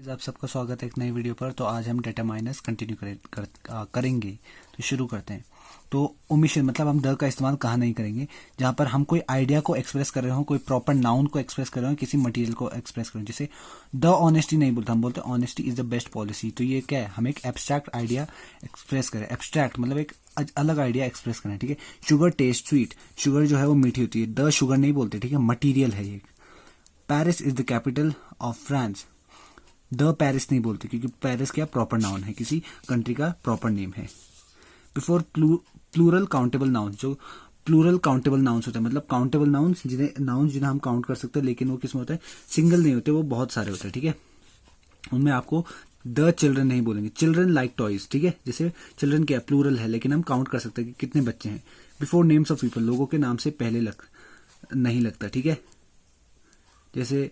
आप सबका स्वागत है एक नई वीडियो पर। तो आज हम डेटा माइनस कंटिन्यू करेंगे। तो शुरू करते हैं। तो ओमिशन मतलब हम द का इस्तेमाल कहाँ नहीं करेंगे, जहाँ पर हम कोई आइडिया को एक्सप्रेस कर रहे हो, कोई प्रॉपर नाउन को एक्सप्रेस कर रहे हो, किसी मटेरियल को एक्सप्रेस कर रहे हो। जैसे द ऑनेस्टी नहीं बोलते, हम बोलते honesty is the best policy. तो ये क्या है, हम एक एब्स्ट्रैक्ट आइडिया एक्सप्रेस करें। एब्स्ट्रैक्ट मतलब एक अलग आइडिया एक्सप्रेस करें, ठीक है। शुगर टेस्ट स्वीट, शुगर जो है वो मीठी होती है, द शुगर नहीं बोलते, ठीक है, मटीरियल है ये। Paris is the capital of France, the Paris नहीं बोलते क्योंकि पेरिस क्या प्रॉपर नाउन है, किसी कंट्री का प्रॉपर नेम है। बिफोर प्लूरल काउंटेबल नाउन्स, जो प्लूरल काउंटेबल नाउन्स होते हैं, मतलब काउंटेबल नाउन्स जिन्हें हम काउंट कर सकते हैं, लेकिन वो किसमें होता है, सिंगल नहीं होते, वो बहुत सारे होते हैं, ठीक है। उनमें आपको द चिल्ड्रन नहीं बोलेंगे, चिल्ड्रन लाइक टॉयज, ठीक है। जैसे चिल्ड्रन क्या प्लूरल है, लेकिन हम काउंट कर सकते हैं कि कितने बच्चे हैं। बिफोर नेम्स ऑफ पीपल, लोगों के नाम से पहले नहीं लगता, ठीक है। जैसे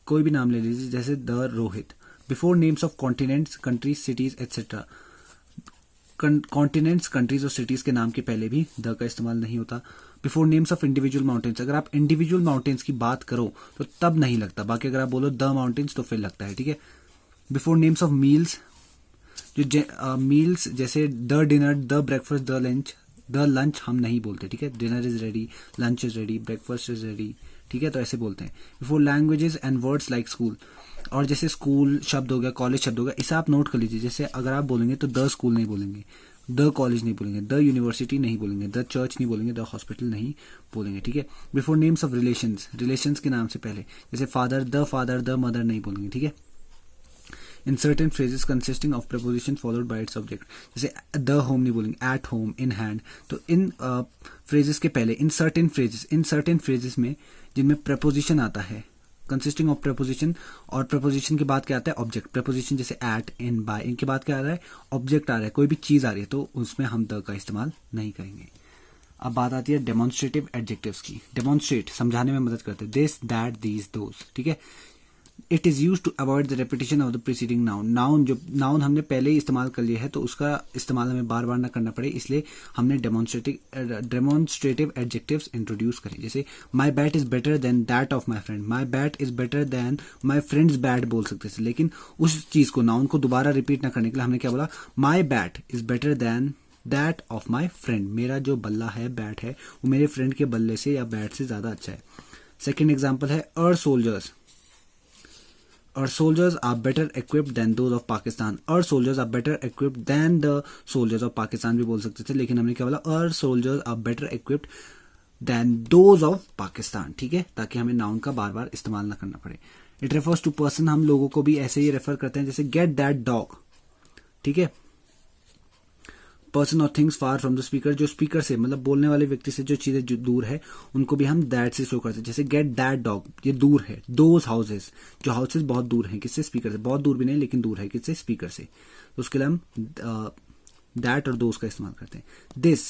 कोई भी नाम ले लीजिए, जैसे the Rohit. Before names of continents, countries, cities etcetera, continents, countries और सिटीज के नाम के पहले भी द का इस्तेमाल नहीं होता। Before names of individual mountains, अगर आप इंडिविजुअल माउंटेन्स की बात करो तो तब नहीं लगता, बाकी अगर आप बोलो द माउंटेन्स तो फिर लगता है, ठीक है। बिफोर नेम्स ऑफ मील्स, जो मील्स जैसे the dinner, the breakfast, the lunch हम नहीं बोलते, ठीक है। Dinner is ready, lunch is ready, breakfast is ready, ठीक है, तो ऐसे बोलते हैं। Before languages and words like school, और जैसे स्कूल शब्द हो गया, कॉलेज शब्द हो गया, इसे आप नोट कर लीजिए। जैसे अगर आप बोलेंगे तो द स्कूल नहीं बोलेंगे, द कॉलेज नहीं बोलेंगे, द यूनिवर्सिटी नहीं बोलेंगे, द चर्च नहीं बोलेंगे, द हॉस्पिटल नहीं बोलेंगे, ठीक है। Before names of relations, relations के नाम से पहले, जैसे फादर, द मदर नहीं बोलेंगे, ठीक है। In certain phrases consisting of preposition followed by its object, जैसे द होम नहीं बोलेंगे, एट होम, इन हैंड। तो इन फ्रेजेस के पहले इन सर्टेन फ्रेजेस में जिनमें प्रपोजिशन आता है, कंसिस्टिंग ऑफ प्रपोजिशन, और प्रपोजिशन के बाद क्या आता है, ऑब्जेक्ट। प्रपोजिशन जैसे एट, इन, बाय, इनके बाद क्या आ रहा है, ऑब्जेक्ट आ रहा है, कोई भी चीज आ रही है, तो उसमें हम द का इस्तेमाल नहीं करेंगे। अब बात आती है डेमोन्स्ट्रेटिव एडजेक्टिव्स की। डेमोन्स्ट्रेट समझाने में मदद करते हैं, दिस, दैट, दीज, दोज, ठीक है। It is use to avoid the repetition of the preceding noun. Noun हमने पहले ही इस्तेमाल कर लिया है, तो उसका इस्तेमाल हमें बार बार ना करना पड़े, इसलिए हमने डेमोन्स्ट्रेटिव एडजेक्टिव्स इंट्रोड्यूस करें। जैसे my bat is better than that of my friend, my bat is better than my friend's bat बोल सकते थे, लेकिन उस चीज को, नाउन को दोबारा रिपीट ना करने के लिए हमने क्या बोला, my bat is better than that of my friend, मेरा जो बल्ला है, बैट है, वो मेरे फ्रेंड के बल्ले से या बैट से ज्यादा अच्छा है। सेकेंड एग्जाम्पल है अवर soldiers, Our soldiers are better equipped than those of Pakistan. Our soldiers are better equipped than the soldiers of Pakistan भी बोल सकते थे, लेकिन हमने क्या बोला, Our soldiers are better equipped than those of Pakistan, ठीक है, ताकि हमें नाउन का बार बार इस्तेमाल ना करना पड़े। It refers to person, हम लोगों को भी ऐसे ही रेफर करते हैं, जैसे get that dog, ठीक है। पर्सन और things far from the speaker, जो स्पीकर से मतलब बोलने वाले व्यक्ति से जो चीजें जो दूर है, उनको भी हम दैट से शो करते हैं। जैसे गेट दैट डॉग, ये दूर है। दोज हाउसेस, जो हाउसेस बहुत दूर हैं, किससे, स्पीकर से, बहुत दूर भी नहीं लेकिन दूर है, किससे, स्पीकर से, तो उसके लिए हम दैट और दोज का इस्तेमाल करते हैं। This,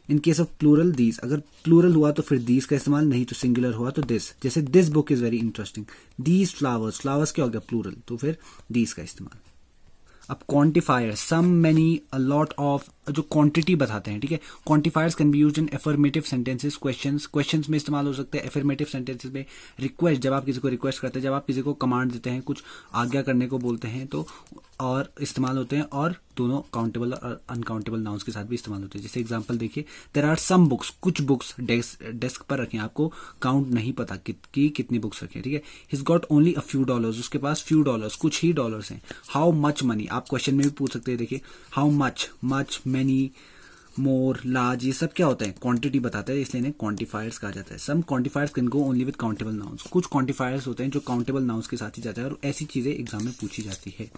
in case of plural these, अगर प्लूरल हुआ तो फिर दीज का इस्तेमाल, नहीं तो सिंगुलर हुआ तो दिस। जैसे this book is very interesting, these flowers, flowers क्या हो गया, प्लूरल, तो फिर दीज का इस्तेमाल। अब quantifier, some, many, a lot of, जो क्वांटिटी बताते हैं, ठीक है। Quantifiers can be used in affirmative sentences, questions में इस्तेमाल हो सकते हैं, अफर्मेटिव सेंटेंसेस में रिक्वेस्ट, जब आप किसी को रिक्वेस्ट करते हैं, जब आप किसी को कमांड देते हैं, कुछ आज्ञा करने को बोलते हैं, तो और इस्तेमाल होते हैं, और दोनों काउंटेबल और अनकाउंटेबल नाउन्स के साथ भी इस्तेमाल होते हैं। जैसे एग्जांपल देखिए, देयर आर सम बुक्स, कुछ बुक्स डेस्क पर रखें, आपको काउंट नहीं पता कि कितनी बुक्स रखें, ठीक है। His got only a few dollars, उसके पास फ्यू डॉलर्स, कुछ ही डॉलर्स हैं। हाउ मच मनी, आप क्वेश्चन में भी पूछ सकते हैं, देखिए how much, many, more, large, ये सब क्या होता है, क्वांटिटी बताता है, इसलिए इन्हें क्वांटिफायर्स कहा जाता है। Some quantifiers can go only with countable nouns, कुछ क्वांटिफायर्स होते हैं जो काउंटेबल नाउन्स के साथ ही जाता है, और ऐसी चीजें एग्जाम में पूछी जाती है।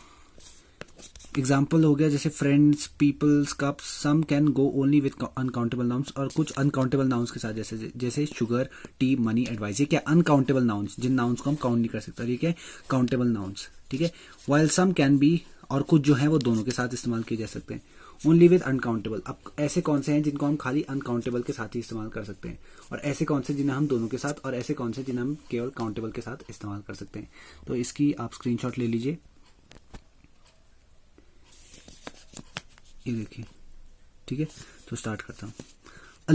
एग्जाम्पल हो गया जैसे friends, peoples, cups, some can go only with uncountable nouns, और कुछ अनकाउंटेबल नाउन्स के साथ, जैसे शुगर, टी, मनी, एडवाइस, ये क्या अनकाउंटेबल नाउन्स, जिन नाउन्स को हम काउंट नहीं कर सकते, ये क्या काउंटेबल नाउन्स, ठीक है। वाइल सम कैन बी, और कुछ जो है वो दोनों के साथ इस्तेमाल किए जा सकते हैं। ओनली विद अनकाउंटेबल, अब ऐसे कौन से हैं जिनको हम खाली अनकाउंटेबल के साथ ही इस्तेमाल कर सकते हैं, और ऐसे कौन से जिन्हें हम दोनों के साथ, और ऐसे कौन से जिन्हें हम केवल काउंटेबल के साथ इस्तेमाल कर सकते हैं। तो इसकी आप स्क्रीनशॉट ले लीजिए, ये देखिए, ठीक है। तो स्टार्ट करता हूं। अ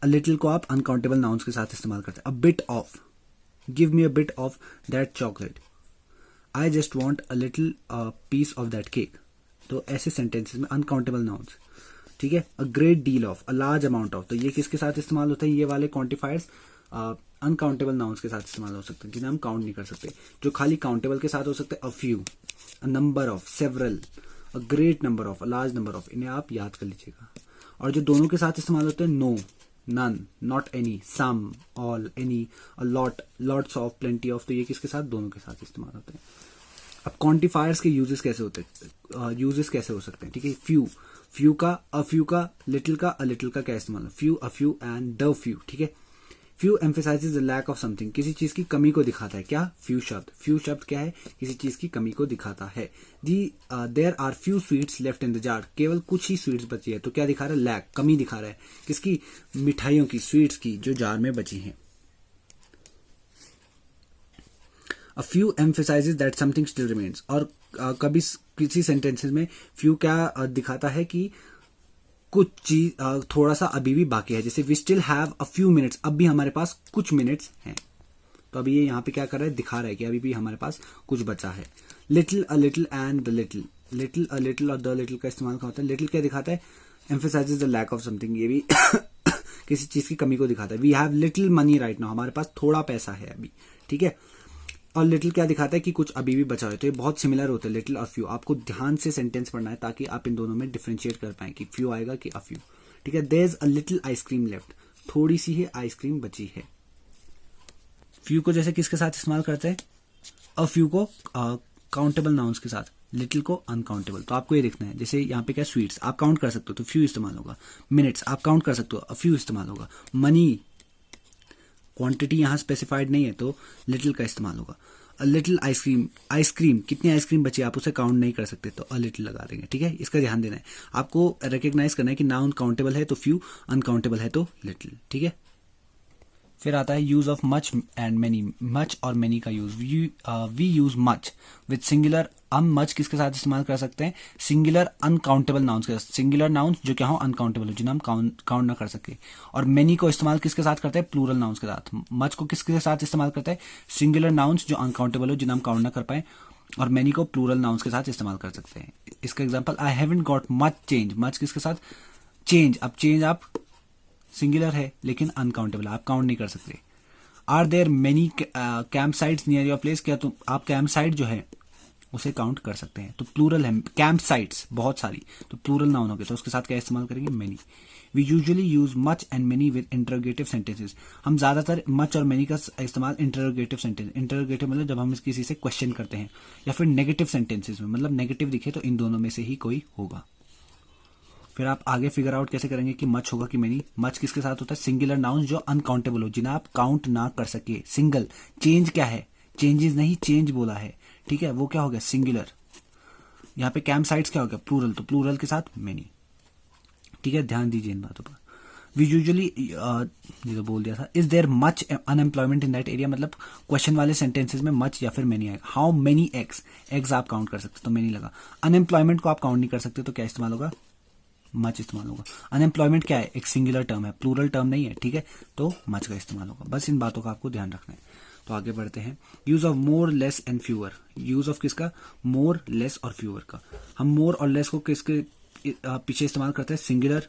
लिटिल को आप अनकाउंटेबल नाउन्स के साथ इस्तेमाल करते हैं। A bit of, give me a bit of that chocolate. I just want a little piece of that cake. तो ऐसे सेंटेंसेस में अनकाउंटेबल नाउन्स, ठीक है। A great deal of, a large amount of, तो ये किसके साथ इस्तेमाल होते हैं, ये वाले क्वांटिफायर्स अनकाउंटेबल नाउन्स के साथ इस्तेमाल हो सकते हैं जिन्हें हम काउंट नहीं कर सकते। जो खाली काउंटेबल के साथ हो सकते हैं, a few, a number of, several, a great number of, a large number of, इन्हें आप याद कर लीजिएगा। और जो दोनों के साथ इस्तेमाल होते हैं, no, none, not any, some, all, any, a lot, lots of, plenty of, तो ये किसके साथ, दोनों के साथ इस्तेमाल होते हैं। अब क्वांटिफायर्स के यूजेस कैसे होते हैं, यूजेस कैसे हो सकते हैं, ठीक है। फ्यू, फ्यू का, अ फ्यू का, लिटिल का, अ लिटिल का क्या इस्तेमाल है, few, a few and the few, ठीक है। Few emphasises the lack of something, किसी चीज की कमी को दिखाता है, क्या, फ्यू शब्द, फ्यू शब्द क्या है, किसी चीज की कमी को दिखाता है। There are few sweets left in the jar, केवल कुछ ही स्वीट्स बची है, तो क्या दिखा रहा है, लैक, कमी दिखा रहा है, किसकी, मिठाइयों की, स्वीट्स की, जो जार में बची हैं। A few emphasizes that something still remains, और कभी किसी सेंटेंसेस में फ्यू क्या दिखाता है कि कुछ चीज थोड़ा सा अभी भी बाकी है, जैसे we still have a few minutes, अब भी हमारे पास कुछ मिनट्स हैं। तो अभी ये यहाँ पे क्या कर रहा है, दिखा रहा है कि अभी भी हमारे पास कुछ बचा है। Little, a little and the little, little, a little और द लिटिल का इस्तेमाल क्या होता है, लिटिल क्या दिखाता है, emphasises the lack of something, ये भी किसी चीज की कमी को दिखाता है। We have little money right now, हमारे पास थोड़ा पैसा है अभी, ठीक है। और लिटिल क्या दिखाता है कि कुछ अभी भी बचा है। तो ये बहुत सिमिलर होते हैं, लिटिल और फ्यू। आपको ध्यान से सेंटेंस पढ़ना है ताकि आप इन दोनों में डिफरेंशिएट कर पाए कि फ्यू आएगा कि अ फ्यू, ठीक है। There is a little ice cream left, थोड़ी सी ही आइसक्रीम बची है। फ्यू को जैसे किसके साथ इस्तेमाल करते हैं, अ फ्यू को काउंटेबल नाउन्स के साथ, लिटिल को अनकाउंटेबल। तो आपको ये देखना है, जैसे यहाँ पे क्या, स्वीट्स आप काउंट कर सकते हो तो फ्यू इस्तेमाल होगा, मिनट्स आप काउंट कर सकते हो, अ फ्यू इस्तेमाल होगा, मनी क्वांटिटी यहाँ स्पेसिफाइड नहीं है तो लिटिल का इस्तेमाल होगा। अ लिटिल आइसक्रीम, आइसक्रीम कितनी आइसक्रीम बची है आप उसे काउंट नहीं कर सकते तो अ लिटिल लगा देंगे, ठीक है। इसका ध्यान देना है, आपको रिकग्नाइज करना है कि नाउन काउंटेबल है तो फ्यू, अनकाउंटेबल है तो लिटिल, ठीक है। फिर आता है use of much and many, much और मेनी का use. We use much with singular, हम मच किसके साथ इस्तेमाल कर सकते हैं, सिंगुलर अनकाउंटेबल नाउन्स के साथ, सिंगुलर नाउन्स जो क्या हो अनकाउंटेबल हो, जिन्हें हम काउंट ना कर सके। और मेनी को इस्तेमाल किसके साथ करते हैं, प्लूरल नाउन्स के साथ। मच को किसके साथ इस्तेमाल करते हैं, सिंगुलर नाउन्स जो अनकाउंटेबल हो, जिन्हें हम काउंट ना कर पाए। और मेनी को प्लूरल नाउन्स के साथ इस्तेमाल कर सकते हैं। इसका example, I haven't got much change, much किसके साथ, चेंज। अब चेंज आप सिंगुलर है लेकिन अनकाउंटेबल, आप काउंट नहीं कर सकते। Are there many camp sites near your place, क्या तुम आप कैंप साइट जो है उसे काउंट कर सकते हैं। तो प्लूरल है, कैंप साइट्स बहुत सारी, तो प्लूरल नाउन हो गया, तो उसके साथ क्या इस्तेमाल करेंगे, many. We usually use much and many with interrogative sentences, हम ज्यादातर मच और मेनी का इस्तेमाल इंटरोगेटिव सेंटेंस, इंटरोगेटिव मतलब जब हम किसी से क्वेश्चन करते हैं, या फिर नेगेटिव सेंटेंसेस में, मतलब नेगेटिव दिखे तो इन दोनों में से ही कोई होगा। फिर आप आगे फिगर आउट कैसे करेंगे कि मच होगा कि मेनी। मच किसके साथ होता है, सिंगुलर नाउन जो अनकाउंटेबल हो, जिन्हें आप काउंट ना कर सके, सिंगल। चेंज क्या है, चेंजेस नहीं, चेंज बोला है, ठीक है, वो क्या हो गया, सिंगुलर। यहाँ पे कैंप साइट्स क्या हो गया, प्लूरल, तो प्लूरल के साथ मेनी, ठीक है। ध्यान दीजिए इन बातों पर। वी यूजुअली, ये तो बोल दिया था। Is there much unemployment in that area, मतलब क्वेश्चन वाले सेंटेंसेस में मच या फिर मेनी आएगा। हाउ मेनी एग्स, एग्स आप काउंट कर सकते तो मेनी लगा। अनएम्प्लॉयमेंट को आप काउंट नहीं कर सकते तो क्या इस्तेमाल होगा, मच इस्तेमाल होगा। अनएम्प्लॉयमेंट क्या है, एक सिंगुलर टर्म है, प्लूरल टर्म नहीं है, ठीक है, तो मच का इस्तेमाल होगा। बस इन बातों का आपको ध्यान रखना है। तो आगे बढ़ते हैं। Use of more, less and fewer, use of किसका, मोर, लेस और फ्यूअर का। हम मोर और लेस को किसके पीछे इस्तेमाल करते हैं, सिंगुलर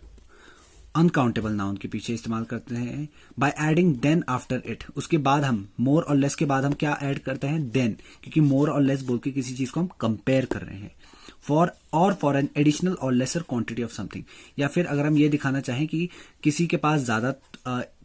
अनकाउंटेबल नाउन के पीछे इस्तेमाल करते हैं। By adding than after it, उसके बाद हम मोर और लेस के बाद हम क्या ऐड करते हैं, देन, क्योंकि मोर और लेस बोल के किसी चीज को हम कंपेयर कर रहे हैं। फॉर एन एडिशनल और लेसर क्वांटिटी ऑफ समथिंग, या फिर अगर हम ये दिखाना चाहें कि किसी के पास ज्यादा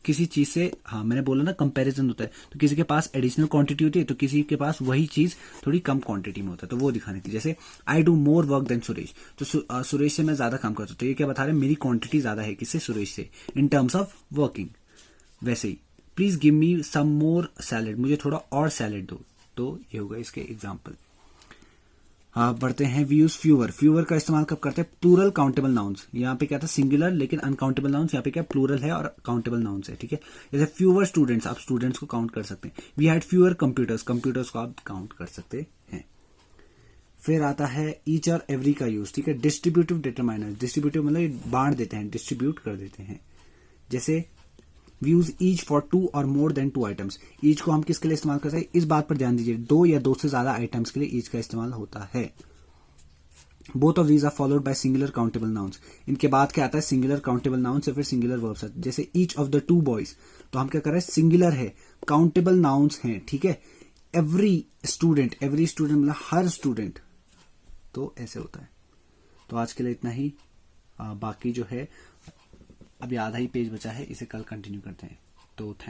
किसी चीज से, हाँ मैंने बोला ना कंपैरिजन होता है, तो किसी के पास एडिशनल क्वांटिटी होती है तो किसी के पास वही चीज थोड़ी कम क्वांटिटी में होता है, तो वो दिखाने की। जैसे I do more work than Suresh, तो सुरेश से मैं ज्यादा काम करता हूँ, तो ये क्या बता रहे हैं, मेरी क्वांटिटी ज्यादा है किससे, सुरेश से, इन टर्म्स ऑफ वर्किंग। वैसे ही please give me some more salad, मुझे थोड़ा और सैलेड दो, तो ये होगा इसके एग्जाम्पल। हाँ बढ़ते हैं। वी यूज फ्यूअर, फ्यूअर का इस्तेमाल कब करते हैं, प्लूरल काउंटेबल नाउन्स। यहाँ पे क्या था, सिंगुलर लेकिन अनकाउंटेबल नाउन्स, यहाँ पे क्या प्लूरल है और काउंटेबल नाउन्स है, ठीक है। जैसे फ्यूअर स्टूडेंट्स, आप स्टूडेंट्स को काउंट कर सकते हैं। We had fewer computers, computers को आप काउंट कर सकते हैं। फिर आता है ईच और एवरी का यूज, ठीक है। डिस्ट्रीब्यूटिव डिटरमाइनर, डिस्ट्रीब्यूटिव मतलब बांट देते हैं, डिस्ट्रीब्यूट कर देते हैं। जैसे वी यूज ईच फॉर 2 और मोर देन 2 आइटम्स। ईच को हम किसके लिए इस्तेमाल करते हैं, इस बात पर ध्यान दीजिए, 2 या 2 से ज्यादा आइटम्स के लिए ईच का इस्तेमाल होता है। Both of these are followed by singular countable nouns. इनके बाद क्या आता है, सिंगुलर काउंटेबल नाउन्स या फिर सिंगुलर वर्ब्स। जैसे ईच ऑफ द 2 बॉयज, तो हम क्या कर रहे हैं, सिंगुलर है, काउंटेबल नाउन्स हैं, ठीक है। एवरी स्टूडेंट मतलब हर स्टूडेंट, तो ऐसे होता है। तो आज के लिए इतना ही। बाकी जो है अभी आधा ही पेज बचा है, इसे कल कंटिन्यू करते हैं। तो थैंक